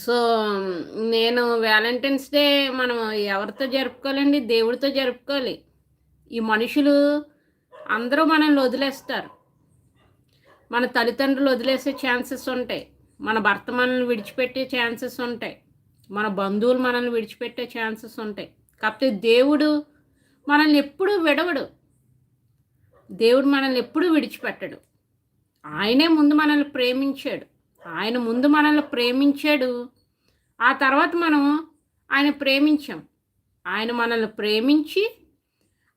So, నేను Valentine's day మనం ఎవరితో జరుపుకోవాలండి? దేవుడితో జరుపుకోవాలి. ఈ మనుషులు అందరూ మనల్ని వదిలేస్తారు. మన తల్లిదండ్రులు వదిలేసే ఛాన్సెస్ ఉంటాయి. మన భర్త మనల్ని విడిచిపెట్టే ఛాన్సెస్ ఉంటాయి. మన బంధువులు మనల్ని విడిచిపెట్టే ఛాన్సెస్ ఉంటాయి. కాకపోతే దేవుడు మనల్ని ఎప్పుడూ విడవడు. దేవుడు మనల్ని ఎప్పుడూ విడిచిపెట్టడు. ఆయనే ముందు మనల్ని ప్రేమించాడు. ఆయన ముందు మనల్ని ప్రేమించాడు. ఆ తర్వాత మనం ఆయన ప్రేమించాం. ఆయన మనల్ని ప్రేమించి,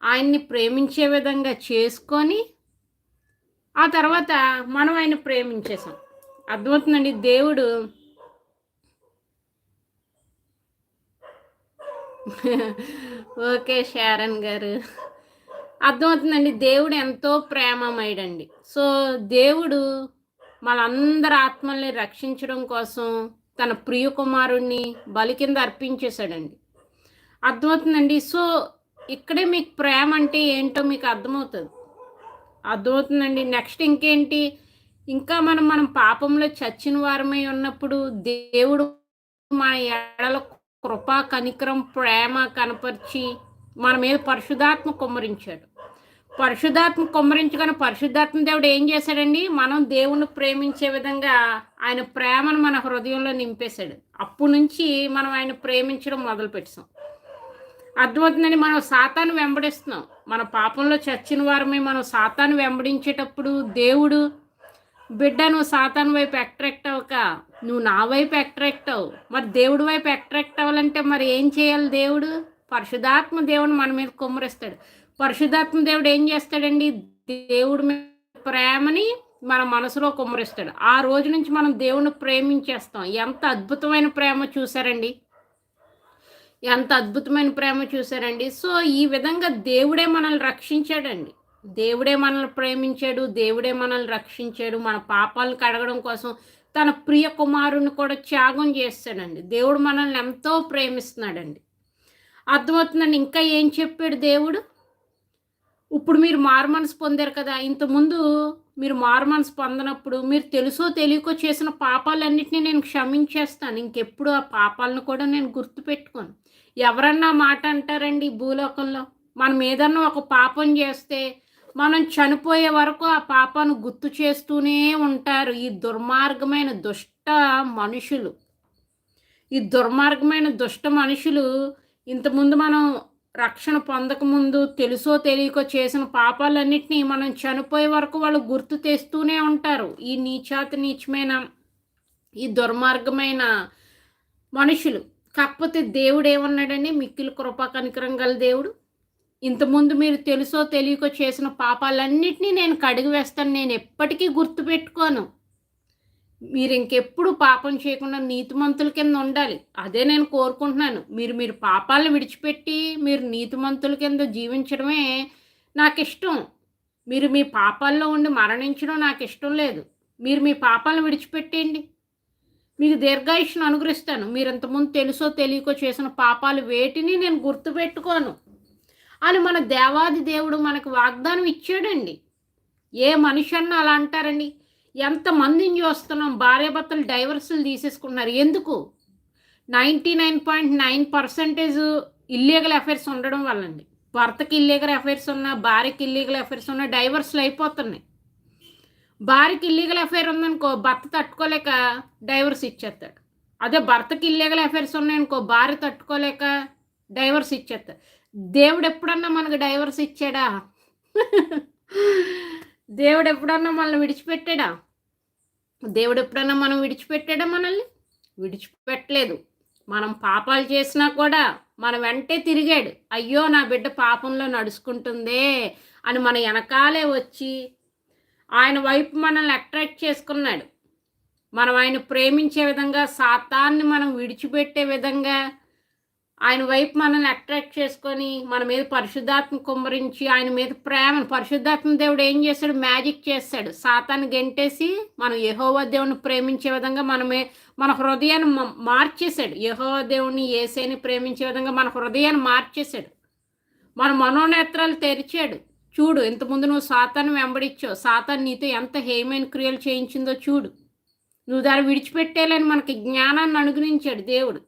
ఆయన్ని ప్రేమించే విధంగా చేసుకొని, ఆ తర్వాత మనం ఆయన్ని ప్రేమించేసాం. అర్థమవుతుందండి? దేవుడు ఓకే షారన్ గారు. అర్థమవుతుందండి. దేవుడు ఎంతో ప్రేమమయుడండి. సో, దేవుడు మనందరి ఆత్మల్ని రక్షించడం కోసం తన ప్రియ కుమారుడిని బలి కింద అర్పించేశాడండి. అర్థమవుతుందండి. సో, ఇక్కడే మీకు ప్రేమ అంటే ఏంటో మీకు అర్థమవుతుంది. అర్థమవుతుందండి. నెక్స్ట్ ఇంకేంటి, ఇంకా మనం పాపంలో చచ్చిన వారమై ఉన్నప్పుడు దేవుడు మన ఎడల కృపా కనికరం ప్రేమ కనపరిచి మన మీద పరిశుద్ధాత్మ కుమ్మరించాడు. పరిశుద్ధాత్మ కుమ్మరించగానే పరిశుద్ధాత్మ దేవుడు ఏం చేశాడండి, మనం దేవుణ్ణి ప్రేమించే విధంగా ఆయన ప్రేమను మన హృదయంలో నింపేశాడు. అప్పటి నుంచి మనం ఆయన ప్రేమించడం మొదలుపెట్టాం. అర్థమవుతుందండి. మనం సాతాను వెంబడిస్తున్నాం. మన పాపంలో చచ్చిన వారమే మనం సాతాను వెంబడించేటప్పుడు దేవుడు, బిడ్డ నువ్వు సాతాను వైపు అట్రాక్ట్ అవ్వక నువ్వు నా వైపు అట్రాక్ట్ అవ్వు. మరి దేవుడి వైపు అట్రాక్ట్ అవ్వాలంటే మరి ఏం చేయాలి? దేవుడు పరిశుద్ధాత్మ దేవుడు మన మీద కుమ్మరిస్తాడు. పరిశుద్ధాత్మ దేవుడు ఏం చేస్తాడండి, దేవుడి మీద ప్రేమని మన మనసులో కుమ్మరిస్తాడు. ఆ రోజు నుంచి మనం దేవుణ్ణి ప్రేమించేస్తాం. ఎంత అద్భుతమైన ప్రేమ చూసారండి, ఎంత అద్భుతమైన ప్రేమ చూసారండి. సో, ఈ విధంగా దేవుడే మనల్ని రక్షించాడండి. దేవుడే మనల్ని ప్రేమించాడు. దేవుడే మనల్ని రక్షించాడు. మన పాపాలను కడగడం కోసం తన ప్రియ కుమారుని కూడా త్యాగం చేస్తాడండి. దేవుడు మనల్ని ఎంతో ప్రేమిస్తున్నాడండి. అర్థమవుతుందండి. ఇంకా ఏం చెప్పాడు దేవుడు, ఇప్పుడు మీరు మారుమనసు పొందారు కదా, ఇంతకుముందు మీరు మారుమనసు పొందనప్పుడు మీరు తెలుసో తెలియకో చేసిన పాపాలన్నింటినీ నేను క్షమించేస్తాను. ఇంకెప్పుడు ఆ పాపాలను కూడా నేను గుర్తుపెట్టుకోను. ఎవరన్నా మాట అంటారండి ఈ భూలోకంలో, మనం ఏదన్నా ఒక పాపం చేస్తే మనం చనిపోయే వరకు ఆ పాపాన్ని గుర్తు చేస్తూనే ఉంటారు ఈ దుర్మార్గమైన దుష్ట మనుషులు. ఈ దుర్మార్గమైన దుష్ట మనుషులు ఇంతకుముందు మనం రక్షణ పొందకముందు తెలుసో తెలియకో చేసిన పాపాలన్నింటినీ మనం చనిపోయే వరకు వాళ్ళు గుర్తు తెస్తూనే ఉంటారు. ఈ నీచమైన ఈ దుర్మార్గమైన మనుషులు. కాకపోతే దేవుడు ఏమన్నాడండి, మిక్కిలి కృపా కనికరం గల దేవుడు, ఇంతకుముందు మీరు తెలుసో తెలియకో చేసిన పాపాలన్నింటినీ నేను కడిగి వేస్తాను. నేను ఎప్పటికీ గుర్తుపెట్టుకోను. మీరు ఇంకెప్పుడు పాపం చేయకుండా నీతిమంతుల కింద ఉండాలి. అదే నేను కోరుకుంటున్నాను. మీరు పాపాలను విడిచిపెట్టి మీరు నీతిమంతుల కింద జీవించడమే నాకు ఇష్టం. మీరు మీ పాపాల్లో ఉండి మరణించడం నాకు ఇష్టం లేదు. మీరు మీ పాపాలను విడిచిపెట్టేయండి, మీకు దీర్ఘాయుష్ను అనుగ్రహిస్తాను. మీరు ఇంతకుముందు తెలుసో తెలియకో చేసిన పాపాలు వేటిని నేను గుర్తుపెట్టుకోను అని మన దేవాది దేవుడు మనకు వాగ్దానం ఇచ్చాడండి. ఏ మనిషి అన్నా అలా అంటారండి. ఎంతమందిని చూస్తున్నాం భార్యాభర్తలు డైవర్సులు తీసేసుకుంటున్నారు. ఎందుకు? 99.9% ఇల్లీగల్ అఫైర్స్ ఉండడం వల్లండి. భర్తకి ఇల్లీగల్ అఫైర్స్ ఉన్నా, భార్యకి ఇల్లీగల్ అఫైర్స్ ఉన్నా డైవర్సులు అయిపోతున్నాయి. భార్యకి ఇల్లీగల్ అఫైర్ ఉందనుకో, భర్త తట్టుకోలేక డైవర్స్ ఇచ్చేస్తాడు. అదే భర్తకి ఇల్లీగల్ అఫైర్స్ ఉన్నాయనుకో, భార్య తట్టుకోలేక డైవర్స్ ఇచ్చేస్తాడు. దేవుడు ఎప్పుడన్నా మనకు డైవర్స్ ఇచ్చాడా? దేవుడు ఎప్పుడన్నా మనల్ని విడిచిపెట్టాడా? దేవుడు ఎప్పుడన్నా మనం విడిచిపెట్టాడా? మనల్ని విడిచిపెట్టలేదు. మనం పాపాలు చేసినా కూడా మన వెంటే తిరిగాడు. అయ్యో నా బిడ్డ పాపంలో నడుచుకుంటుందే అని మన వెనకాలే వచ్చి ఆయన వైపు మనల్ని అట్రాక్ట్ చేసుకున్నాడు. మనం ఆయన ప్రేమించే విధంగా, సాతాన్ని మనం విడిచిపెట్టే విధంగా ఆయన వైపు మనల్ని అట్రాక్ట్ చేసుకొని మన మీద పరిశుద్ధాత్మ కుమ్మరించి ఆయన మీద ప్రేమను, పరిశుద్ధాత్మ దేవుడు ఏం చేశాడు, మ్యాజిక్ చేస్తాడు. సాతాన్ని గెంటేసి మనం యెహోవా దేవుని ప్రేమించే విధంగా మన హృదయాన్ని మార్చేశాడు. యెహోవా దేవుని యేసేని ప్రేమించే విధంగా మన హృదయాన్ని మార్చేశాడు. మన మనోనేత్రాలు తెరిచాడు. చూడు, ఇంతకుముందు నువ్వు సాతాన్ని వెంబడించావు, సాతాను నీతో ఎంత హేయమైన క్రియలు చేయించిందో చూడు. నువ్వు దాన్ని విడిచిపెట్టేయాలని మనకి జ్ఞానాన్ని అనుగ్రహించాడు దేవుడు.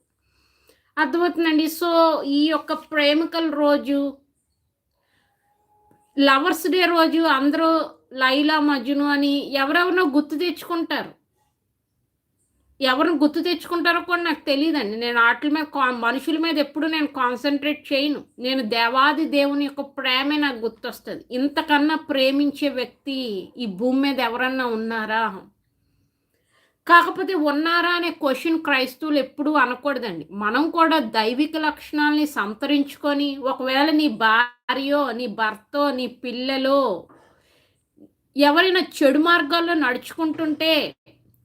అర్థమవుతుందండి. సో, ఈ యొక్క ప్రేమికుల రోజు, లవర్స్ డే రోజు అందరూ లైలా, మజ్ను అని ఎవరెవరినో గుర్తు తెచ్చుకుంటారు. ఎవరిని గుర్తు తెచ్చుకుంటారో కూడా నాకు తెలీదండి. నేను ఆటిల మీద మనుషుల మీద ఎప్పుడు నేను కాన్సంట్రేట్ చేయను. నేను దేవాది దేవుని యొక్క ప్రేమే నాకు గుర్తొస్తది. ఇంతకన్నా ప్రేమించే వ్యక్తి ఈ భూమి మీద ఎవరన్నా ఉన్నారా? కాకపోతే ఉన్నారా అనే క్వెషన్ క్రైస్తవులు ఎప్పుడూ అనకూడదండి. మనం కూడా దైవిక లక్షణాల్ని సంతరించుకొని, ఒకవేళ నీ భార్యో, నీ భర్తో, నీ పిల్లలో ఎవరైనా చెడు మార్గాల్లో నడుచుకుంటుంటే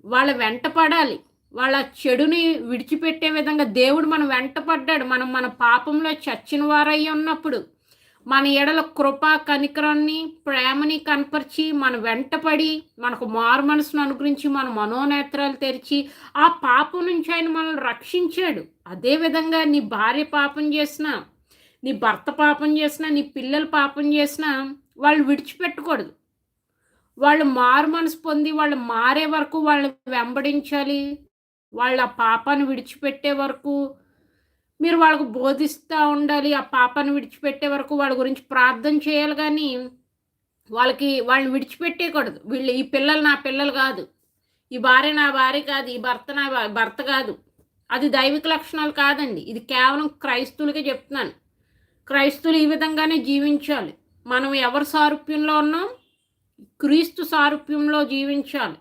వాళ్ళ వెంట పడాలి. వాళ్ళ చెడుని విడిచిపెట్టే విధంగా దేవుడు మన వెంట పడ్డాడు. మనం మన పాపంలో చచ్చిన వారై ఉన్నప్పుడు మన ఎడల కృప, కనికరాన్ని, ప్రేమని కనపరిచి మన వెంటపడి మనకు మారు మనసును అనుగ్రహించి మన మనోనేత్రాలు తెరిచి ఆ పాపం నుంచి ఆయన మనల్ని రక్షించాడు. అదేవిధంగా నీ భార్య పాపం చేసినా, నీ భర్త పాపం చేసినా, నీ పిల్లలు పాపం చేసినా వాళ్ళు విడిచిపెట్టకూడదు. వాళ్ళు మారు మనసు పొంది వాళ్ళు మారే వరకు వాళ్ళని వెంబడించాలి. వాళ్ళ పాపాన్ని విడిచిపెట్టే వరకు మీరు వాళ్ళకు బోధిస్తూ ఉండాలి. ఆ పాపాన్ని విడిచిపెట్టే వరకు వాళ్ళ గురించి ప్రార్థన చేయాలి గానీ, వాళ్ళని విడిచిపెట్టేయకూడదు. ఈ పిల్లలు నా పిల్లలు కాదు. ఈ భార్య నా భార్య కాదు. ఈ భర్త నా భర్త కాదు. అది దైవిక లక్షణాలు కాదండి. ఇది కేవలం క్రైస్తవులకే చెప్తున్నాను. క్రైస్తవులు ఈ విధంగానే జీవించాలి. మనం ఎవరి సారూప్యంలో ఉన్నాం? క్రీస్తు సారూప్యంలో జీవించాలి.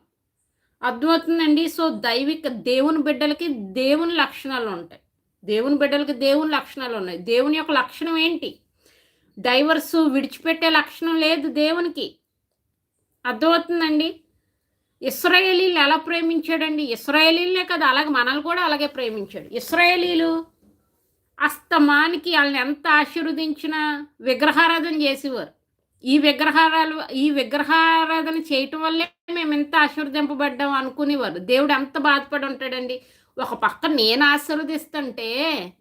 అర్థమవుతుందండి. సో, దేవుని బిడ్డలకి దేవుని లక్షణాలు ఉంటాయి. దేవుని బిడ్డలకి దేవుని లక్షణాలు ఉన్నాయి. దేవుని యొక్క లక్షణం ఏంటి? డైవర్స్ విడిచిపెట్టే లక్షణం లేదు దేవునికి. అర్థమవుతుందండి. ఇశ్రాయేలీలు ఎలా ప్రేమించాడండి? ఇశ్రాయేలీలనే కదా, అలాగే మనల్ని కూడా అలాగే ప్రేమించాడు. ఇశ్రాయేలీలు అస్తమానికి వాళ్ళని ఎంత ఆశీర్వదించినా విగ్రహారాధన చేసేవారు. ఈ విగ్రహారాధన చేయటం వల్లే మేము ఎంత ఆశీర్వదింపబడ్డాం అనుకునేవారు. దేవుడు ఎంత బాధపడి ఉంటాడండి. ఒక పక్క నేను ఆశీర్వదిస్తుంటే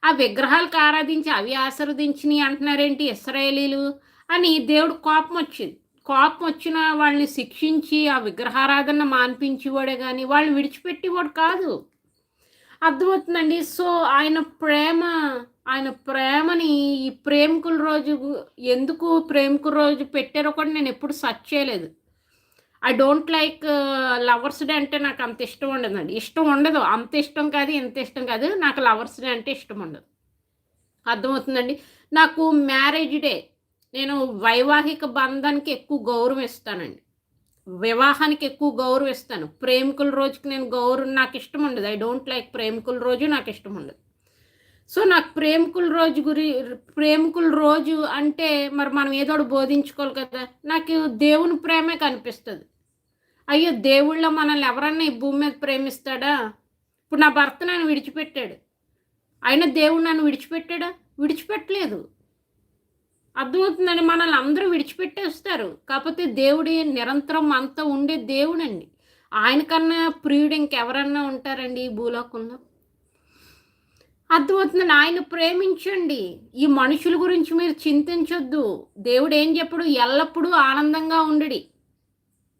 ఆ విగ్రహాలకు ఆరాధించి అవి ఆశీర్వదించినవి అంటున్నారేంటి ఇశ్రాయేలీలు అని దేవుడు కోపం వచ్చింది. కోపం వచ్చిన వాళ్ళని శిక్షించి ఆ విగ్రహారాధన మాన్పించేవాడే కానీ వాళ్ళని విడిచిపెట్టేవాడు కాదు. అర్థమవుతుందండి. సో, ఆయన ప్రేమని ఈ ప్రేమికుల రోజు ఎందుకు ప్రేమికుల రోజు పెట్టారో కూడా నేను ఎప్పుడు సెర్చ్ చేయలేదు. I don't like lovers day అంటే నాకు అంత ఇష్టం ఉండదండి. ఇష్టం ఉండదు. అంత ఇష్టం కాదు, ఇంత ఇష్టం కాదు. నాకు లవర్స్ డే అంటే ఇష్టం ఉండదు. అర్థమవుతుందండి. నాకు మ్యారేజ్ డే, నేను వైవాహిక బంధానికి ఎక్కువ గౌరవం ఇస్తానండి. వివాహానికి ఎక్కువ గౌరవం ఇస్తాను. ప్రేమికుల రోజుకి నేను నాకు ఇష్టం ఉండదు. ఐ డోంట్ లైక్ ప్రేమికుల రోజు నాకు ఇష్టం ఉండదు. సో, నాకు ప్రేమికుల రోజు అంటే మరి మనం ఏదో బోధించుకోవాలి కదా. నాకు దేవుని ప్రేమే కనిపిస్తుంది. అయ్యో, దేవుళ్ళో మనల్ని ఎవరన్నా ఈ భూమి మీద ప్రేమిస్తాడా? ఇప్పుడు నా భర్త నన్ను విడిచిపెట్టాడు. అయినా దేవుడు నన్ను విడిచిపెట్టాడా? విడిచిపెట్టలేదు. అర్థమవుతుందండి. మనల్ని అందరూ విడిచిపెట్టేస్తారు. కాకపోతే దేవుడి నిరంతరం మనతో ఉండే దేవుడండి. ఆయన కన్నా ప్రియుడు ఇంకెవరన్నా ఉంటారండి ఈ భూలోకంలో? అర్థమవుతుందండి. ఆయన ప్రేమించండి. ఈ మనుషుల గురించి మీరు చింతించొద్దు. దేవుడు ఏం చెప్పడు? ఎల్లప్పుడూ ఆనందంగా ఉండుడి,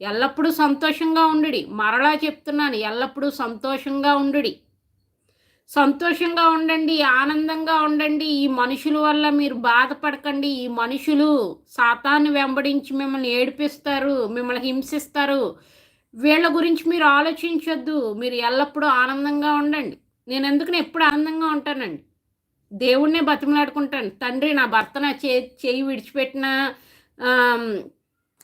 ఎల్లప్పుడూ సంతోషంగా ఉండుడి. మరలా చెప్తున్నాను, ఎల్లప్పుడూ సంతోషంగా ఉండుడి. సంతోషంగా ఉండండి, ఆనందంగా ఉండండి. ఈ మనుషుల వల్ల మీరు బాధపడకండి. ఈ మనుషులు సాతాన్ని వెంబడించి మిమ్మల్ని ఏడిపిస్తారు, మిమ్మల్ని హింసిస్తారు. వీళ్ళ గురించి మీరు ఆలోచించొద్దు. మీరు ఎల్లప్పుడూ ఆనందంగా ఉండండి. నేను ఎందుకని ఎప్పుడు ఆనందంగా ఉంటానండి. దేవుణ్ణే బతిమలాడుకుంటాను. తండ్రి, నా భర్త నా చెయ్యి విడిచిపెట్టినా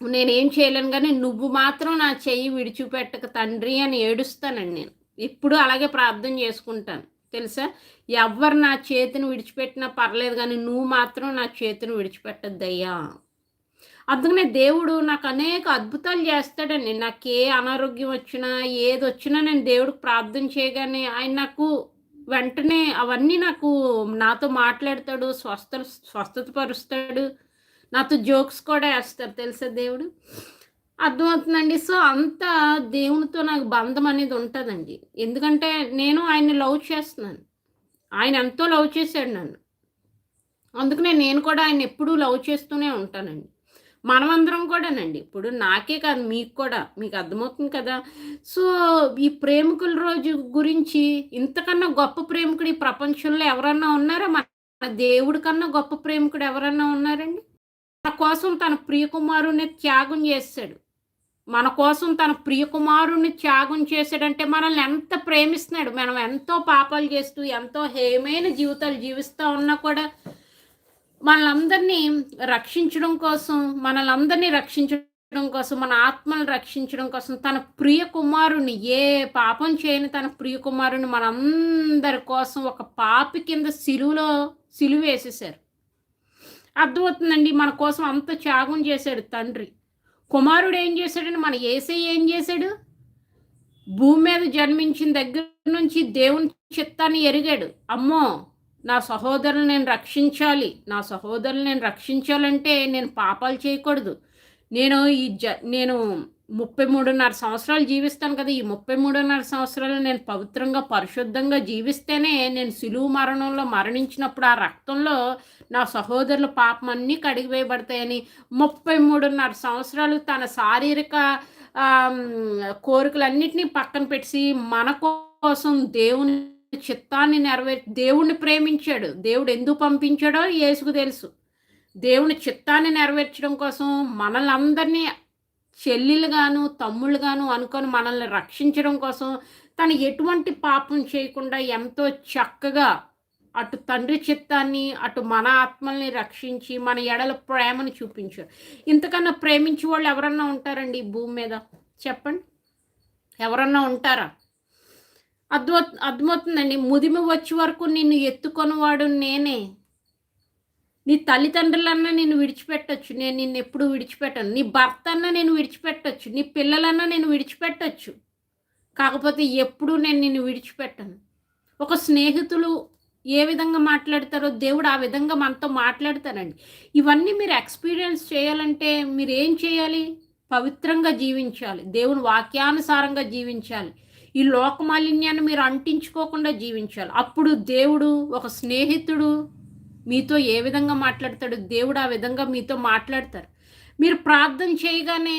నేనేం చేయలేను, కానీ నువ్వు మాత్రం నా చెయ్యి విడిచిపెట్టక తండ్రి అని ఏడుస్తానండి. నేను ఎప్పుడు అలాగే ప్రార్థన చేసుకుంటాను. తెలుసా, ఎవరు నా చేతిని విడిచిపెట్టినా పర్లేదు, కానీ నువ్వు మాత్రం నా చేతిని విడిచిపెట్టద్దయ్యా. అందుకనే దేవుడు నాకు అనేక అద్భుతాలు చేస్తాడండి. నాకు ఏ అనారోగ్యం వచ్చినా ఏది వచ్చినా నేను దేవుడికి ప్రార్థన చేయగానే ఆయన నాకు వెంటనే అవన్నీ నాతో మాట్లాడతాడు, స్వస్థత పరుస్తాడు. నాతో జోక్స్ కూడా వేస్తారు. తెలుసా దేవుడు. అర్థమవుతుందండి. సో, అంత దేవునితో నాకు బంధం అనేది ఉంటుందండి. ఎందుకంటే నేను ఆయన్ని లవ్ చేస్తున్నాను. ఆయన ఎంతో లవ్ చేశాడు నన్ను. అందుకనే నేను కూడా ఆయన ఎప్పుడూ లవ్ చేస్తూనే ఉంటానండి. మనమందరం కూడానండి. ఇప్పుడు నాకే కాదు మీకు కూడా. మీకు అర్థమవుతుంది కదా! సో, ఈ ప్రేమికుల రోజు గురించి ఇంతకన్నా గొప్ప ప్రేమికుడు ఈ ప్రపంచంలో ఎవరన్నా ఉన్నారా? మన దేవుడి కన్నా గొప్ప ప్రేమికుడు ఎవరన్నా ఉన్నారండి? మన కోసం తన ప్రియకుమారుడిని త్యాగం చేసేసాడు. మన కోసం తన ప్రియకుమారుడిని త్యాగం చేసాడంటే మనల్ని ఎంత ప్రేమిస్తున్నాడు. మనం ఎంతో పాపాలు చేస్తూ, ఎంతో హేయమైన జీవితాలు జీవిస్తా ఉన్నా కూడా మనలందరినీ రక్షించడం కోసం, మన ఆత్మలను రక్షించడం కోసం తన ప్రియ కుమారుని ఏ పాపం చేయని తన ప్రియ కుమారుని మనందరి కోసం ఒక పాపి కింద సిలువేసేశారు. అర్థమవుతుందండి. మన కోసం అంత త్యాగం చేశాడు తండ్రి. కుమారుడు ఏం చేశాడండి? మన యేసయ్య ఏం చేశాడు? భూమి మీద జన్మించిన దగ్గర నుంచి దేవుని చిత్తాన్ని ఎరిగాడు. అమ్మో! నా సహోదరులను నేను రక్షించాలంటే నేను పాపాలు చేయకూడదు. నేను 33.5 సంవత్సరాలు జీవిస్తాను కదా! ఈ 33.5 సంవత్సరాలు నేను పవిత్రంగా, పరిశుద్ధంగా జీవిస్తేనే నేను శిలువ మరణంలో మరణించినప్పుడు ఆ రక్తంలో నా పాపం పాపమన్నీ కడిగివేయబడతాయని 33.5 సంవత్సరాలు తన శారీరక కోరికలన్నిటినీ పక్కన పెట్టి మన కోసం దేవుని చిత్తాన్ని దేవుణ్ణి ప్రేమించాడు. దేవుడు ఎందుకు పంపించాడో యేసుకు తెలుసు. దేవుని చిత్తాన్ని నెరవేర్చడం కోసం మనల్నందరినీ చెల్లెలుగాను, తమ్ముళ్ళుగాను అనుకొని మనల్ని రక్షించడం కోసం తను ఎటువంటి పాపం చేయకుండా ఎంతో చక్కగా అటు తండ్రి చిత్తాన్ని, అటు మన ఆత్మల్ని రక్షించి మన ఎడల ప్రేమను చూపించారు. ఇంతకన్నా ప్రేమించే వాళ్ళు ఎవరన్నా ఉంటారండి ఈ భూమి మీద? చెప్పండి. ఎవరన్నా ఉంటారా? అర్థమవుతుందండి. ముదిమి వచ్చే వరకు నిన్ను ఎత్తుకొనివాడు నేనే. నీ తల్లిదండ్రులన్నా నిన్ను విడిచిపెట్టొచ్చు. నేను నిన్నెప్పుడు విడిచిపెట్టను. నీ భర్త అన్నా నేను విడిచిపెట్టొచ్చు. నీ పిల్లలన్నా నేను విడిచిపెట్టొచ్చు. కాకపోతే ఎప్పుడూ నేను నిన్ను విడిచిపెట్టను. ఒక స్నేహితులు ఏ విధంగా మాట్లాడతారో దేవుడు ఆ విధంగా మనతో మాట్లాడతారండి. ఇవన్నీ మీరు ఎక్స్‌పీరియన్స్ చేయాలంటే మీరేం చేయాలి? పవిత్రంగా జీవించాలి. దేవుని వాక్యానుసారంగా జీవించాలి. ఈ లోకమాలిన్యాన్ని మీరు అంటించుకోకుండా జీవించాలి. అప్పుడు దేవుడు ఒక స్నేహితుడు మీతో ఏ విధంగా మాట్లాడతాడు? దేవుడు ఆ విధంగా మీతో మాట్లాడతారు. మీరు ప్రార్థన చేయగానే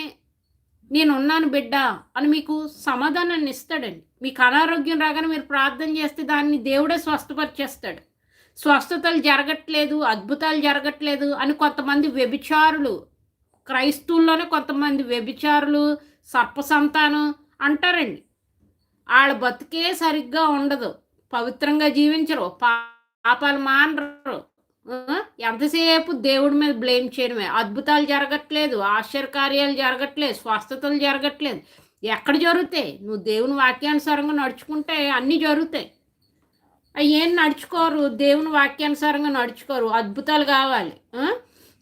నేనున్నాను బిడ్డ అని మీకు సమాధానాన్ని ఇస్తాడండి. మీకు అనారోగ్యం రాగానే మీరు ప్రార్థన చేస్తే దాన్ని దేవుడే స్వస్థపరిచేస్తాడు. స్వస్థతలు జరగట్లేదు, అద్భుతాలు జరగట్లేదు అని కొంతమంది వ్యభిచారులు, క్రైస్తవుల్లోనే కొంతమంది వ్యభిచారులు, సర్పసంతానం అంటారండి. ఆళ్ళ బతుకే సరిగ్గా ఉండదు. పవిత్రంగా జీవించరు, పాపాలు మానరు. ఎంతసేపు దేవుడి మీద బ్లేమ్ చేయడమే. అద్భుతాలు జరగట్లేదు, ఆశ్చర్యకార్యాలు జరగట్లేదు, స్వస్థతలు జరగట్లేదు. ఎక్కడ జరుగుతాయి? నువ్వు దేవుని వాక్యానుసారంగా నడుచుకుంటే అన్నీ జరుగుతాయి. ఏం నడుచుకోరు, దేవుని వాక్యానుసారంగా నడుచుకోరు. అద్భుతాలు కావాలి.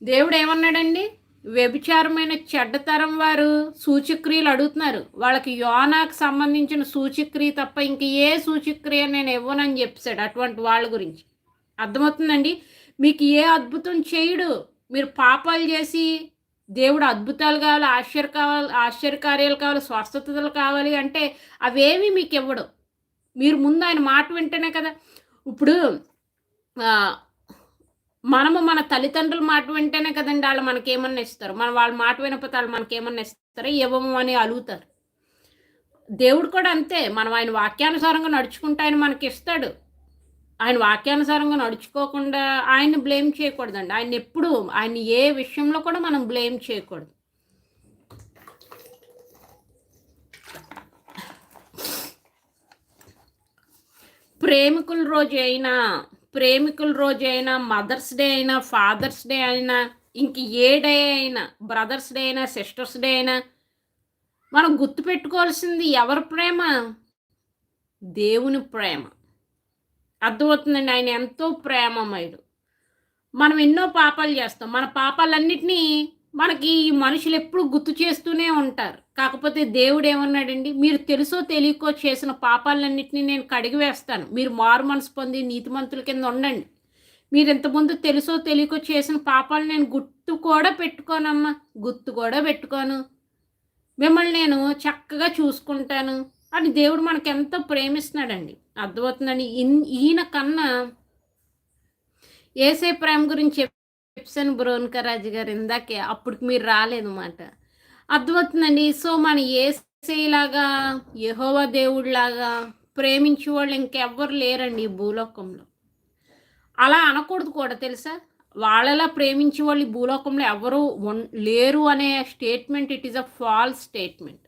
దేవుడు ఏమన్నాడండి? వ్యభిచారమైన చెడ్డతరం వారు సూచక్రియలు అడుగుతున్నారు. వాళ్ళకి యోనాకు సంబంధించిన సూచక్రియ తప్ప ఇంక ఏ సూచక్రియ నేను ఇవ్వనని చెప్పాడు అటువంటి వాళ్ళ గురించి. అర్థమవుతుందండి? మీకు ఏ అద్భుతం చేయడు. మీరు పాపాలు చేసి దేవుడు అద్భుతాలు కావాలి, ఆశ్చర్యకార్యాలు కావాలి, స్వస్థతలు కావాలి అంటే అవేమీ మీకు ఇవ్వడు. మీరు ముందు ఆయన మాట వింటేనే కదా. ఇప్పుడు మనము మన తల్లిదండ్రుల మాట వింటేనే కదండి వాళ్ళు మనకేమన్నా ఇస్తారు. వాళ్ళ మాట వినకపోతే వాళ్ళు మనకేమన్నా ఇస్తారా? ఇవ్వము అని అలుగుతారు. దేవుడు కూడా అంతే. మనం ఆయన వాక్యానుసారంగా నడుచుకుంటే ఆయన మనకి ఇస్తాడు. ఆయన వాక్యానుసారంగా నడుచుకోకుండా ఆయన్ని బ్లేమ్ చేయకూడదండి. ఆయన ఏ విషయంలో కూడా మనం బ్లేమ్ చేయకూడదు. ప్రేమికుల రోజు అయినా, మదర్స్ డే అయినా, ఫాదర్స్ డే అయినా, ఇంక ఏ డే అయినా, బ్రదర్స్ డే అయినా, సిస్టర్స్ డే అయినా మనం గుర్తుపెట్టుకోవాల్సింది ఎవరి ప్రేమ? దేవుని ప్రేమ. అర్థమవుతుందండి. ఆయన ఎంతో ప్రేమమయుడు. మనం ఎన్నో పాపాలు చేస్తాం. మన పాపాలన్నిటినీ మనకి ఈ మనుషులు ఎప్పుడు గుర్తు చేస్తూనే ఉంటారు. కాకపోతే దేవుడు ఏమన్నాడండి? మీరు తెలుసో తెలియకో చేసిన పాపాలన్నిటినీ నేను కడిగివేస్తాను. మీరు మారు మనసు పొంది నీతిమంతుల కింద ఉండండి. మీరు ఇంతకుముందు తెలుసో తెలియకో చేసిన పాపాలు నేను గుర్తు కూడా పెట్టుకోను. మిమ్మల్ని నేను చక్కగా చూసుకుంటాను అని దేవుడు మనకెంతో ప్రేమిస్తున్నాడండి. అర్థమవుతుందండి. ఈయన కన్నా యేసయ్య ప్రేమ గురించి చెప్సాను బ్రోన్కరాజు గారు ఇందాకే. అప్పటికి మీరు రాలేదన్నమాట. అర్థమవుతుందండి. సో, మన యేసయ్యలాగా, యెహోవా దేవుడిలాగా ప్రేమించే వాళ్ళు ఇంకెవ్వరు లేరండి ఈ భూలోకంలో. అలా అనకూడదు కూడా తెలుసా? వాళ్ళలా ప్రేమించే వాళ్ళు ఈ భూలోకంలో ఎవ్వరు లేరు అనే statement it is a false statement.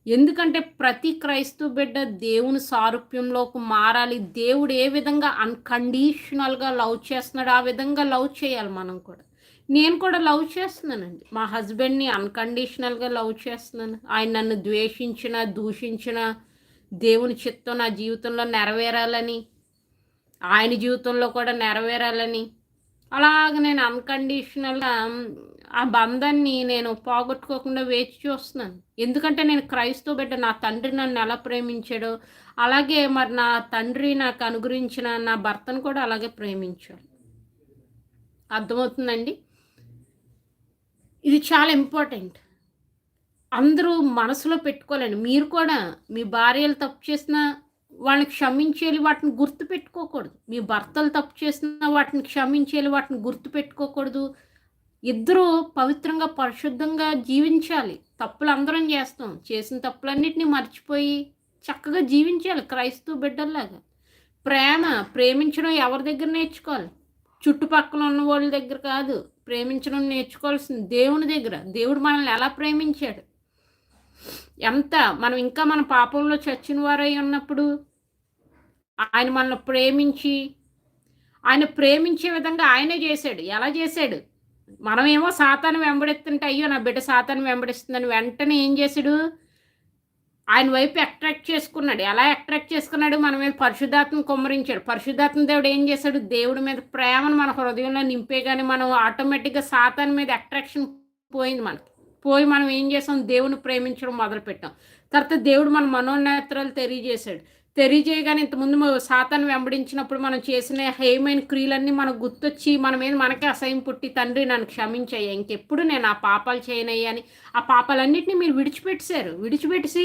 ఎందుకంటే ప్రతి క్రైస్తవ బిడ్డ దేవుని సారూప్యంలోకి మారాలి. దేవుడు ఏ విధంగా అన్‌కండీషనల్‌గా లవ్ చేస్తున్నాడో, ఆ విధంగా లవ్ చేయాలి మనం కూడా. నేను కూడా లవ్ చేస్తున్నానండి. మా హస్బెండ్‌ని అన్‌కండీషనల్‌గా లవ్ చేస్తున్నాను. ఆయన నన్ను ద్వేషించినా, దూషించినా దేవుని చిత్తం నా జీవితంలో నెరవేరాలని, ఆయన జీవితంలో కూడా నెరవేరాలని, అలాగ నేను అన్‌కండీషనల్‌గా ఆ బంధాన్ని నేను పోగొట్టుకోకుండా వేచి చూస్తున్నాను. ఎందుకంటే నేను క్రైస్తవ బిడ్డ. నా తండ్రి నన్ను ఎలా ప్రేమించాడో, అలాగే మరి నా తండ్రి నాకు అనుగ్రహించిన నా భర్తను కూడా అలాగే ప్రేమించాలి. అర్థమవుతుందండి? ఇది చాలా ఇంపార్టెంట్. అందరూ మనసులో పెట్టుకోవాలండి. మీరు కూడా మీ భార్యలు తప్పు చేసినా వాళ్ళని క్షమించేయాలి, వాటిని గుర్తుపెట్టుకోకూడదు. మీ భర్తలు తప్పు చేసినా వాటిని క్షమించేయాలి, వాటిని గుర్తుపెట్టుకోకూడదు. ఇద్దరూ పవిత్రంగా, పరిశుద్ధంగా జీవించాలి. తప్పులు అందరం చేస్తాం. చేసిన తప్పులన్నిటిని మర్చిపోయి చక్కగా జీవించాలి క్రైస్తవ బిడ్డల్లాగా. ప్రేమించడం ఎవరి దగ్గర నేర్చుకోవాలి? చుట్టుపక్కల ఉన్న వాళ్ళ దగ్గర కాదు. ప్రేమించడం నేర్చుకోవాల్సింది దేవుని దగ్గర. దేవుడు మనల్ని ఎలా ప్రేమించాడు? మనం ఇంకా మన పాపంలో చచ్చిన వారై ఉన్నప్పుడు ఆయన మనల్ని ప్రేమించి, ఆయన ప్రేమించే విధంగా ఆయనే చేశాడు. ఎలా చేశాడు? మనమేమో సాతాను వెంబడిస్తుంటే, అయ్యో నా బిడ్డ సాతాను వెంబడిస్తుందని వెంటనే ఏం చేశాడు? ఆయన వైపు అట్రాక్ట్ చేసుకున్నాడు. ఎలా అట్రాక్ట్ చేసుకున్నాడు? మన మీద పరిశుద్ధాత్మను కుమ్మరించాడు. పరిశుద్ధాత్మ దేవుడు ఏం చేశాడు? దేవుడి మీద ప్రేమను మన హృదయంలో నింపేగానే మనం ఆటోమేటిక్‌గా సాతాను మీద అట్రాక్షన్ పోయింది మనకి. పోయి మనం ఏం చేసాం? దేవుని ప్రేమించడం మొదలుపెట్టాం. తర్వాత దేవుడు మన మనోనేత్రాలు తెలియజేశాడు. తెలియజేయగానే ఇంతకుముందు సాతాను వెంబడించినప్పుడు మనం చేసిన హేయమైన క్రియలన్నీ మనకు గుర్తొచ్చి మన మీద మనకే అసహ్యం పుట్టి, తండ్రి నన్ను క్షమించయ్యా, ఇంకెప్పుడు నేను ఆ పాపాలు చేయనయ్యా అని ఆ పాపాలన్నింటినీ మీరు విడిచిపెట్టేశారు. విడిచిపెట్టేసి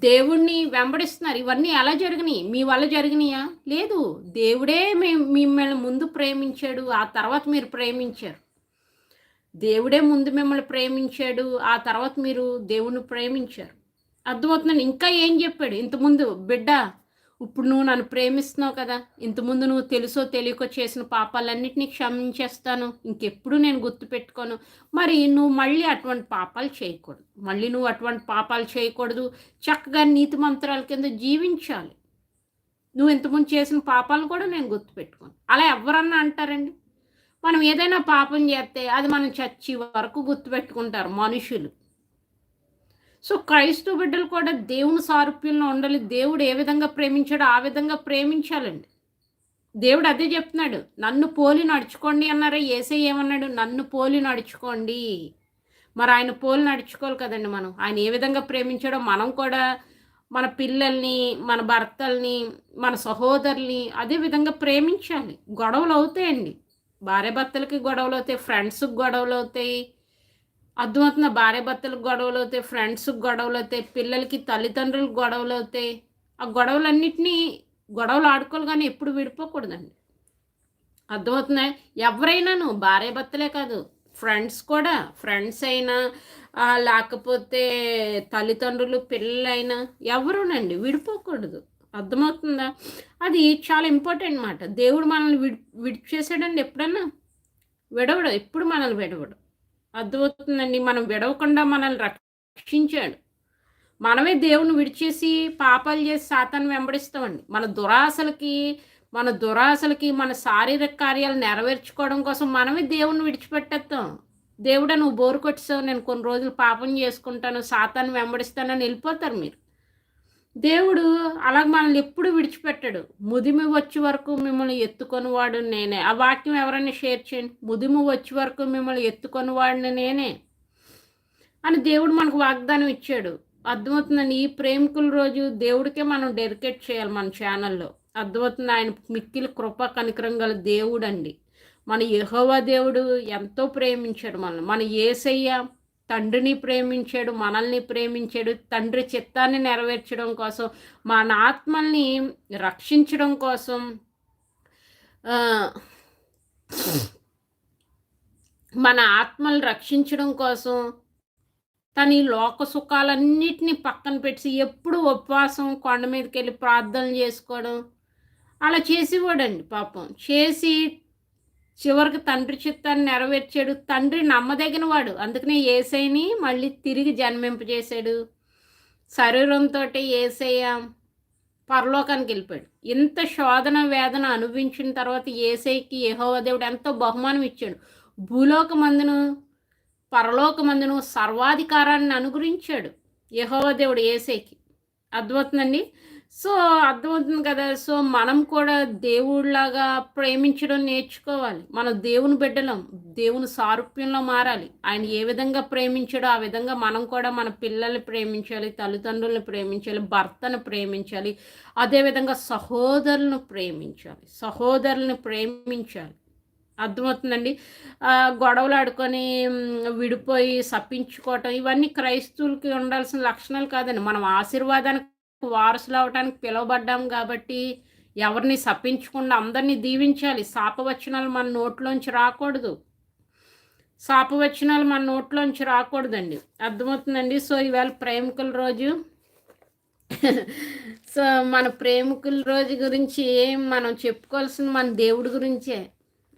దేవుణ్ణి వెంబడిస్తున్నారు. ఇవన్నీ ఎలా జరిగినాయి? మీ వల్ల జరిగినాయా? లేదు. దేవుడే మిమ్మల్ని ముందు ప్రేమించాడు. ఆ తర్వాత మీరు ప్రేమించారు. దేవుడే ముందు మిమ్మల్ని ప్రేమించాడు. ఆ తర్వాత మీరు దేవుణ్ణి ప్రేమించారు. అర్థమవుతుందండి. ఇంకా ఏం చెప్పాడు? ఇంతకుముందు బిడ్డ, ఇప్పుడు నువ్వు నన్ను ప్రేమిస్తున్నావు కదా, ఇంతకుముందు నువ్వు తెలుసో తెలియకో చేసిన పాపాలన్నింటినీ క్షమించేస్తాను, ఇంకెప్పుడు నేను గుర్తుపెట్టుకోను. మరి నువ్వు మళ్ళీ అటువంటి పాపాలు చేయకూడదు. నువ్వు అటువంటి పాపాలు చేయకూడదు. చక్కగా నీతి మంత్రాల కింద జీవించాలి. నువ్వు ఇంతకుముందు చేసిన పాపాలను కూడా నేను గుర్తుపెట్టుకోను. అలా ఎవరన్నా అంటారండి? మనం ఏదైనా పాపం చేస్తే అది మనం చచ్చి వరకు గుర్తుపెట్టుకుంటారు మనుషులు. సో క్రైస్తవ బిడ్డలు కూడా దేవుని సారూప్యంలో ఉండాలి. దేవుడు ఏ విధంగా ప్రేమించాడో ఆ విధంగా ప్రేమించాలండి. దేవుడు అదే చెప్తున్నాడు. నన్ను పోలి నడుచుకోండి అన్నారా? యేసయ్య ఏమన్నాడు? నన్ను పోలి నడుచుకోండి. మరి ఆయన పోలి నడుచుకోవాలి కదండి మనం. ఆయన ఏ విధంగా ప్రేమించాడో మనం కూడా మన పిల్లల్ని, మన భర్తల్ని, మన సహోదరుల్ని అదే విధంగా ప్రేమించాలి. గొడవలు అవుతాయండి. భార్యాభర్తలకి గొడవలు అవుతాయి, ఫ్రెండ్స్కి గొడవలు అవుతాయి. అర్థమవుతుందా? భార్యాభర్తలకు గొడవలు అవుతాయి, ఫ్రెండ్స్కి గొడవలు అవుతాయి, పిల్లలకి తల్లిదండ్రులకు గొడవలు అవుతాయి. ఆ గొడవలన్నిటినీ గొడవలు ఆడుకోవాలి కానీ ఎప్పుడు విడిపోకూడదండి. అర్థమవుతున్నాయి? ఎవరైనాను భార్యాభర్తలే కాదు, ఫ్రెండ్స్ కూడా, ఫ్రెండ్స్ అయినా లేకపోతే తల్లిదండ్రులు, పిల్లలైనా ఎవరునండి విడిపోకూడదు. అర్థమవుతుందా? అది చాలా ఇంపార్టెంట్ మాట. దేవుడు మనల్ని విడిచేసాడండి ఎప్పుడన్నా? విడవడు. ఎప్పుడు మనల్ని విడవడు. అర్థమవుతుందండి. మనం విడవకుండా మనల్ని రక్షించాడు. మనమే దేవుని విడిచేసి పాపాలు చేసి సాతాను వెంబడిస్తామండి. మన శారీరక కార్యాలు నెరవేర్చుకోవడం కోసం మనమే దేవుణ్ణి విడిచిపెట్టేస్తాం. దేవుడా నువ్వు బోరు కొట్టేసావు, నేను కొన్ని రోజులు పాపం చేసుకుంటాను, సాతాను వెంబడిస్తానని వెళ్ళిపోతారు మీరు. దేవుడు అలాగ మనల్ని ఎప్పుడు విడిచిపెట్టాడు. ముదిమి వచ్చే వరకు మిమ్మల్ని ఎత్తుకొని వాడు నేనే. ఆ వాక్యం ఎవరైనా షేర్ చేయండి. ముదిమి వచ్చే వరకు మిమ్మల్ని ఎత్తుకొని వాడిని నేనే అని దేవుడు మనకు వాగ్దానం ఇచ్చాడు. అర్థమవుతుందండి. ఈ ప్రేమికుల రోజు దేవుడికే మనం డెడికేట్ చేయాలి మన ఛానల్లో. అర్థమవుతుంది. ఆయన మిక్కిలి కృపా కనికరం గల దేవుడు అండి. మన యెహోవా దేవుడు ఎంతో ప్రేమించాడు మనల్ని. మన యేసయ్య తండ్రిని ప్రేమించాడు, మనల్ని ప్రేమించాడు. తండ్రి చిత్తాన్ని నెరవేర్చడం కోసం, మన ఆత్మల్ని రక్షించడం కోసం మన ఆత్మలు రక్షించడం కోసం తను ఈ లోక సుఖాలన్నిటిని పక్కన పెట్టి ఎప్పుడు ఉపవాసం కొండ మీదకెళ్ళి ప్రార్థనలు చేసుకోవడం అలా చేసేవాడండి పాపం. చేసి చివరికి తండ్రి చిత్తాన్ని నెరవేర్చాడు. తండ్రి నమ్మదగిన వాడు. అందుకనే యేసయ్యని మళ్ళీ తిరిగి జన్మింపజేశాడు. శరీరంతోటి యేసయ్య పరలోకానికి వెళ్ళిపోయాడు. ఇంత శోధన వేదన అనుభవించిన తర్వాత యేసయ్యకి యెహోవా దేవుడు ఎంతో బహుమానం ఇచ్చాడు. భూలోకమందును పరలోకమందును సర్వాధికారాన్ని అనుగ్రహించాడు యెహోవా దేవుడు యేసయ్యకి. అర్థమవుతుందండి. సో అర్థమవుతుంది కదా. సో మనం కూడా దేవుడిలాగా ప్రేమించడం నేర్చుకోవాలి. మనం దేవుని బిడ్డలం, దేవుని సారూప్యంలో మారాలి. ఆయన ఏ విధంగా ప్రేమించాడో ఆ విధంగా మనం కూడా మన పిల్లల్ని ప్రేమించాలి, తల్లిదండ్రులను ప్రేమించాలి, భర్తను ప్రేమించాలి, అదేవిధంగా సహోదరులను ప్రేమించాలి. అర్థమవుతుందండి. గొడవలు ఆడుకొని విడిపోయి సప్పించుకోవటం ఇవన్నీ క్రైస్తవులకి ఉండాల్సిన లక్షణాలు కాదండి. మనం ఆశీర్వాదానికి వారసులు అవటానికి పిలువబడ్డాం కాబట్టి ఎవరిని సప్పించకుండా అందరినీ దీవించాలి. శాపవచనాలు మన నోట్లోంచి రాకూడదండి. అర్థమవుతుందండి. సో ఈవేళ ప్రేమికుల రోజు. సో మన ప్రేమికుల రోజు గురించి మనం చెప్పుకోవాల్సింది మన దేవుడి గురించే.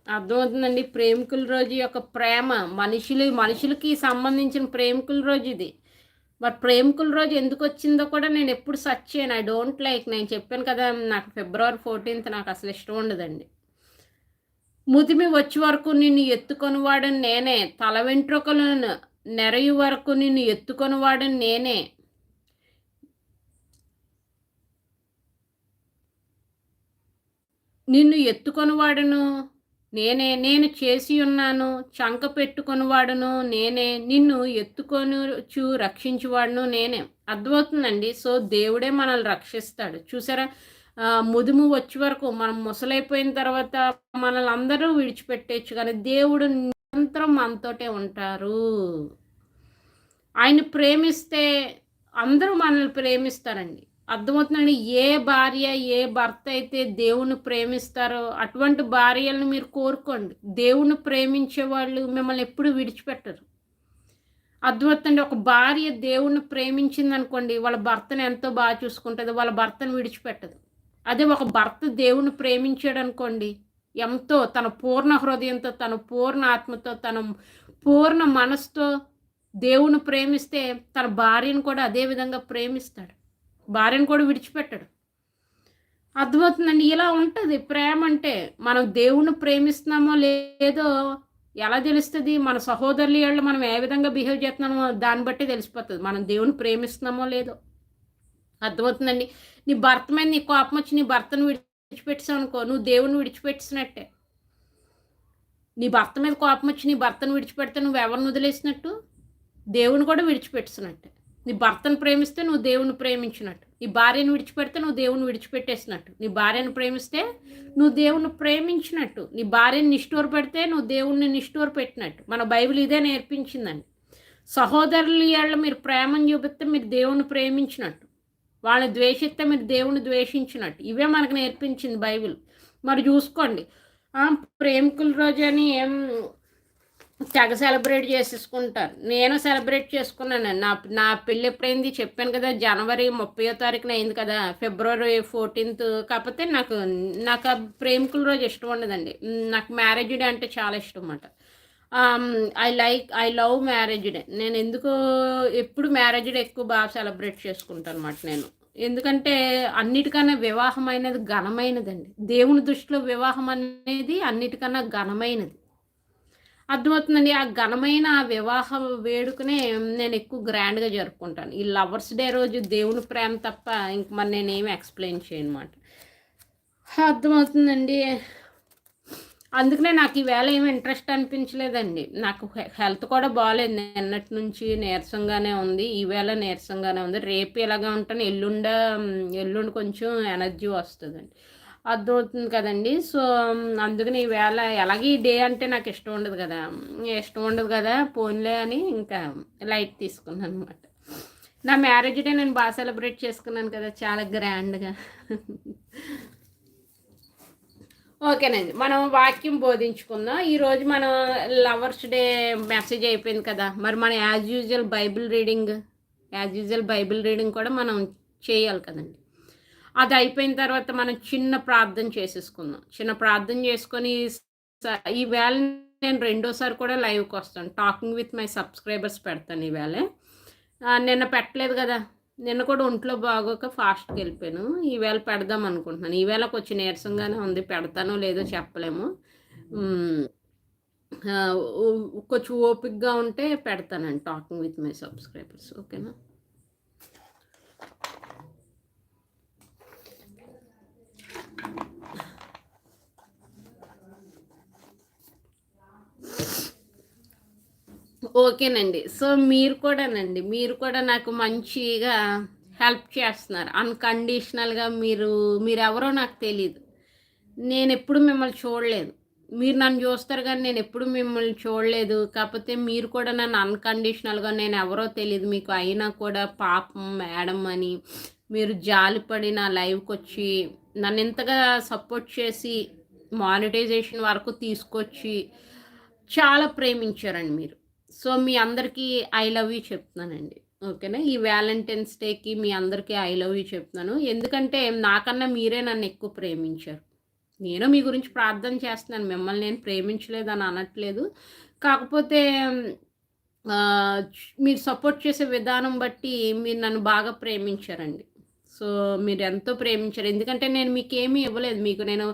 అర్థమవుతుందండి. ప్రేమికుల రోజు యొక్క ప్రేమ మనుషులకి సంబంధించిన ప్రేమికుల రోజు ఇది. మరి ప్రేమికుల రోజు ఎందుకు వచ్చిందో కూడా నేను ఎప్పుడు సెర్చ్ చేయను. I don't like. నేను చెప్పాను కదా, నాకు ఫిబ్రవరి 14 నాకు అసలు ఇష్టం ఉండదండి. ముదిమి వచ్చే వరకు నిన్ను ఎత్తుకొనివాడని నేనే, తల వెంట్రుకలను నెరయు వరకు నిన్ను ఎత్తుకొనివాడని నేనే, నిన్ను ఎత్తుకొనివాడను నేనే, నేను చేసి ఉన్నాను, చంక పెట్టుకొనివాడును నేనే, నిన్ను ఎత్తుకొనుచు రక్షించువాడును నేనే. అర్థమవుతుందండి. సో దేవుడే మనల్ని రక్షిస్తాడు. చూసారా, ముదుము వచ్చే వరకు మనం ముసలైపోయిన తర్వాత మనల్ని అందరూ విడిచిపెట్టేయచ్చు, కానీ దేవుడు నిరంతరం మనతోటే ఉంటారు. ఆయన ప్రేమిస్తే అందరూ మనల్ని ప్రేమిస్తారండి. అర్థమవుతుందండి. ఏ భార్య ఏ భర్త అయితే దేవుని ప్రేమిస్తారో అటువంటి భార్యలను మీరు కోరుకోండి. దేవుని ప్రేమించే వాళ్ళు మిమ్మల్ని ఎప్పుడు విడిచిపెట్టరు. అర్థమవుతుందండి. ఒక భార్య దేవుణ్ణి ప్రేమించింది అనుకోండి, వాళ్ళ భర్తను ఎంతో బాగా చూసుకుంటుంది, వాళ్ళ భర్తను విడిచిపెట్టదు. అదే ఒక భర్త దేవుని ప్రేమించాడు అనుకోండి, ఎంతో తన పూర్ణ హృదయంతో, తన పూర్ణ ఆత్మతో, తన పూర్ణ మనసుతో దేవుని ప్రేమిస్తే తన భార్యను కూడా అదే విధంగా ప్రేమిస్తాడు. భార్యను కూడా విడిచిపెట్టాడు. అర్థమవుతుందండి. ఇలా ఉంటుంది ప్రేమ అంటే. మనం దేవుణ్ణి ప్రేమిస్తున్నామో లేదో ఎలా తెలుస్తుంది? మన సహోదరులు మనం ఏ విధంగా బిహేవ్ చేస్తున్నామో దాన్ని బట్టి తెలిసిపోతుంది మనం దేవుని ప్రేమిస్తున్నామో లేదో. అర్థమవుతుందండి. నీ భర్త మీద నీ కోపం వచ్చి నీ భర్తను విడిచిపెట్టావు అనుకో, నువ్వు దేవుని విడిచిపెట్టినట్టే. నీ భర్త మీద కోపం వచ్చి నీ భర్తను విడిచిపెడితే నువ్వు ఎవరిని వదిలేసినట్టు? దేవుని కూడా విడిచిపెట్టుతున్నట్టే. నీ భర్తను ప్రేమిస్తే నువ్వు దేవుని ప్రేమించినట్టు. నీ భార్యను విడిచిపెడితే నువ్వు దేవుని విడిచిపెట్టేసినట్టు. నీ భార్యను ప్రేమిస్తే నువ్వు దేవుని ప్రేమించినట్టు. నీ భార్యను నిష్ఠూర పెడితే నువ్వు దేవుణ్ణి నిష్ఠూర పెట్టినట్టు. మన బైబిల్ ఇదే నేర్పించిందండి. సహోదరుల మీరు ప్రేమను చూపిస్తే మీరు దేవుని ప్రేమించినట్టు, వాళ్ళని ద్వేషిస్తే మీరు దేవుని ద్వేషించినట్టు. ఇవే మనకు నేర్పించింది బైబిల్. మరి చూసుకోండి. ప్రేమికుల రోజు అని తెగ సెలబ్రేట్ చేసేసుకుంటారు. నేను సెలబ్రేట్ చేసుకున్నాను. నా పెళ్ళి ఎప్పుడైంది చెప్పాను కదా, జనవరి 30వ తారీఖున అయింది కదా, ఫిబ్రవరి 14. కాకపోతే నాకు ప్రేమికుల రోజు ఇష్టం ఉండదండి. నాకు మ్యారేజ్ డే అంటే చాలా ఇష్టం అన్నమాట. I love marriage day. నేను ఎందుకు ఎప్పుడు మ్యారేజ్ డే ఎక్కువ బాగా సెలబ్రేట్ చేసుకుంటాను అన్నమాట నేను. ఎందుకంటే అన్నిటికన్నా వివాహం అనేది ఘనమైనదండి. దేవుని దృష్టిలో వివాహం అనేది అన్నిటికన్నా ఘనమైనది. అర్థమవుతుందండి. ఆ ఘనమైన ఆ వివాహ వేడుకనే నేను ఎక్కువ గ్రాండ్గా జరుపుకుంటాను. ఈ లవర్స్ డే రోజు దేవుని ప్రేమ తప్ప ఇంక మరి నేనేమి ఎక్స్ప్లెయిన్ చేయనమాట. అర్థమవుతుందండి. అందుకనే నాకు ఈవేళ ఏమి ఇంట్రెస్ట్ అనిపించలేదండి. నాకు హెల్త్ కూడా బాగాలేదు. నిన్నటి నుంచి నీరసంగానే ఉంది, ఈవేళ నీరసంగానే ఉంది. రేపు ఇలాగా ఉంటాను, ఎల్లుండి కొంచెం ఎనర్జీ వస్తుందండి. అర్థమవుతుంది కదండి. సో అందుకని ఈవేళ ఎలాగే ఈ డే అంటే నాకు ఇష్టం ఉండదు కదా పోన్లే అని ఇంకా లైట్ తీసుకున్నాను అనమాట. నా మ్యారేజ్ డే నేను బాగా సెలబ్రేట్ చేసుకున్నాను కదా, చాలా గ్రాండ్గా. ఓకేనండి. మనం వాక్యం బోధించుకుందాం. ఈరోజు మనం లవర్స్ డే మెసేజ్ అయిపోయింది కదా! మరి మనం యాజ్ యూజువల్ బైబిల్ రీడింగ్ కూడా మనం చేయాలి కదండీ! అది అయిపోయిన తర్వాత మనం చిన్న ప్రార్థన చేసేసుకుందాం. చిన్న ప్రార్థన చేసుకొని ఈవేళ నేను రెండోసారి కూడా లైవ్‌కొస్తాను. టాకింగ్ విత్ మై సబ్‌స్క్రైబర్స్ పెడతాను ఈవేళ. నిన్న పెట్టలేదు గదా! నిన్న కూడా ఒంట్లో బాగోక ఫాస్ట్‌గెళ్ళిపోయాను. ఈవేళ పెడదాం అనుకుంటున్నాను. ఈవేళ కొంచెం నీరసంగానే ఉంది. పెడతానో లేదో చెప్పలేము. హ్మ్. కొంచెం ఓపికగా ఉంటే పెడతానండి టాకింగ్ విత్ మై సబ్‌స్క్రైబర్స్. ఓకేనా? ఓకేనండి. సో, మీరు కూడా నాకు మంచిగా హెల్ప్ చేస్తున్నారు. అన్‌కండీషనల్‌గా మీరెవరో నాకు తెలీదు. నేనెప్పుడు మిమ్మల్ని చూడలేదు. మీరు నన్ను జూస్తారు గానీ నేనెప్పుడు మిమ్మల్ని చూడలేదు. కాపోతే మీరు కూడా నన్ను అన్‌కండీషనల్‌గా నేనెవరో తెలీదు మీకు. అయినా కూడా పాపం మేడం అని మీరు జాలిపడి నా లైవ్‌కొచ్చి నన్నింతగా సపోర్ట్ చేసి మానిటైజేషన్ వరకు తీసుకొచ్చి చాలా ప్రేమించారండి మీరు. సో, మీ అందరికీ ఐ లవ్ యూ చెప్తున్నానండి. ఓకేనా? ఈ వాలంటైన్స్ డేకి మీ అందరికీ ఐ లవ్ యూ చెప్తున్నాను. ఎందుకంటే నాకన్నా మీరే నన్నెక్కువ ప్రేమించారు. నేను మీ గురించి ప్రార్థన చేస్తున్నాను. మిమ్మల్ని నేను ప్రేమించలేదని అనట్లేదు. కాకపోతే మీరు సపోర్ట్ చేసే విధానం బట్టి మీరు నన్ను బాగా ప్రేమించారండి. సో, మీరెంతో ప్రేమించారు. ఎందుకంటే నేను మీకేమీ ఇవ్వలేదు. మీకు నేను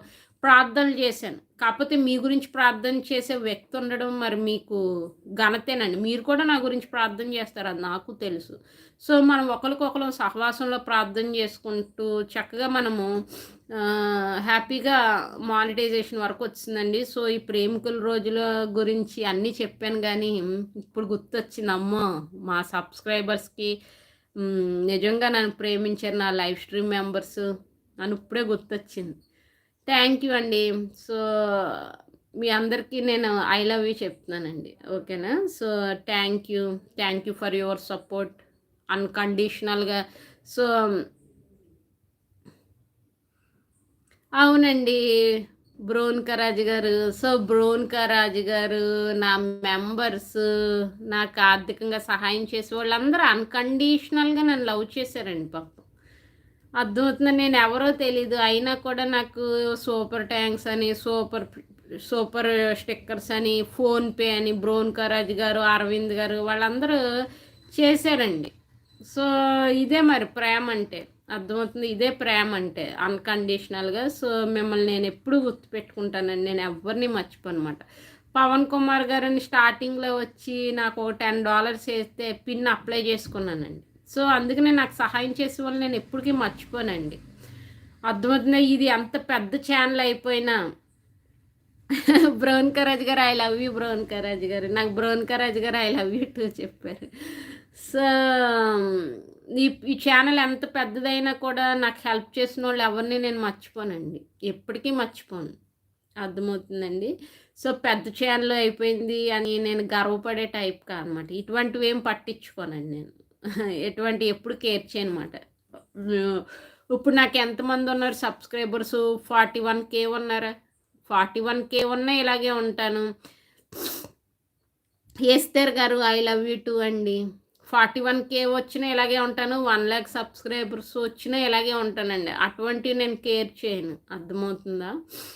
ప్రార్థనలు చేశాను. కాపోతే మీ గురించి ప్రార్థన చేసే వ్యక్తి ఉండడం మరి మీకు ఘనతేనండి. మీరు కూడా నా గురించి ప్రార్థన చేస్తారు. అది నాకు తెలుసు. సో, మనం ఒకళ్ళకొకళ్ళం సహవాసంలో ప్రార్థన చేసుకుంటూ చక్కగా మనము హ్యాపీగా మానిటైజేషన్ వరకు వచ్చిందండి. సో, ఈ ప్రేమికుల రోజుల గురించి అన్నీ చెప్పాను గానీ, ఇప్పుడు గుర్తొచ్చింది అమ్మో! మా సబ్‌స్క్రైబర్స్‌కి నిజంగా నన్ను ప్రేమించారు నా లైవ్ స్ట్రీమ్ మెంబర్స్ అని ఇప్పుడే గుర్తొచ్చింది. థ్యాంక్ యూ అండి. సో, మీ అందరికీ నేను ఐ లవ్ యూ చెప్తున్నానండి. ఓకేనా? So, thank you. Thank you for your support అన్‌కండీషనల్‌గా. సో అవునండి. బ్రోన్‌కరాజు గారు. సో, బ్రోన్‌కరాజు గారు, నా మెంబర్స్, నాకు ఆర్థికంగా సహాయం చేసే వాళ్ళందరూ అన్‌కండీషనల్‌గా నన్ను లవ్ చేశారండి పాపం. అర్థమవుతుందా? నేనెవరో తెలీదు. అయినా కూడా నాకు సూపర్ థాంక్స్ అని, సూపర్ స్టిక్కర్స్ అని, ఫోన్‌పే అని బ్రోన్‌కరాజు గారు, అరవింద్ గారు వాళ్ళందరూ చేశారండి. సో, ఇదే మరి ప్రేమంటే. అర్థమవుతుంది. ఇదే ప్రేమంటే అన్‌కండీషనల్‌గా. సో, మిమ్మల్ని నేనెప్పుడూ గుర్తుపెట్టుకుంటానండి. నేనెవ్వరిని మర్చిపోనమాట. పవన్ కుమార్ గారని స్టార్టింగ్‌లో వచ్చి నాకు ఒక $10 ఏస్తే పిన్ అప్లై చేసుకున్నానండి. సో, అందుకనే నాకు సహాయం చేసే వాళ్ళని నేను ఎప్పటికీ మర్చిపోనండి. అర్థమవుతుందా? ఇది ఎంత పెద్ద ఛానెల్ అయిపోయినా బ్రౌన్ గారు ఐ లవ్ యూ గారు. నాకు గారు ఐ లవ్ యూ టూ చెప్పారు. సో, ఈ ఈ ఛానెల్ ఎంత పెద్దదైనా కూడా నాకు హెల్ప్ చేసినోళ్ళు ఎవరిని నేను మర్చిపోనండి. ఎప్పటికీ మర్చిపోను. అర్థమవుతుందండి. సో, పెద్ద ఛానెల్ అయిపోయింది అని నేను గర్వపడే టైప్ కాదనమాట. ఇటువంటివేం పట్టించుకోనండి నేను. ఎటువంటి ఎప్పుడు కేర్ చేయనమాట. హ్మ్. ఇప్పుడు నాకు ఎంతమందున్నారు సబ్‌స్క్రైబర్సు 41,000 ఉన్నారా? 41,000 ఉన్నా ఇలాగే ఉంటాను. ఎస్తేర్ గారు ఐ లవ్ యూ టూ అండి. 41,000 వచ్చినా ఇలాగే ఉంటాను. 1,00,000 సబ్‌స్క్రైబర్స్ వచ్చినా ఇలాగే ఉంటానండి. అటువంటివి నేను కేర్ చేయను. అర్థమవుతుందా?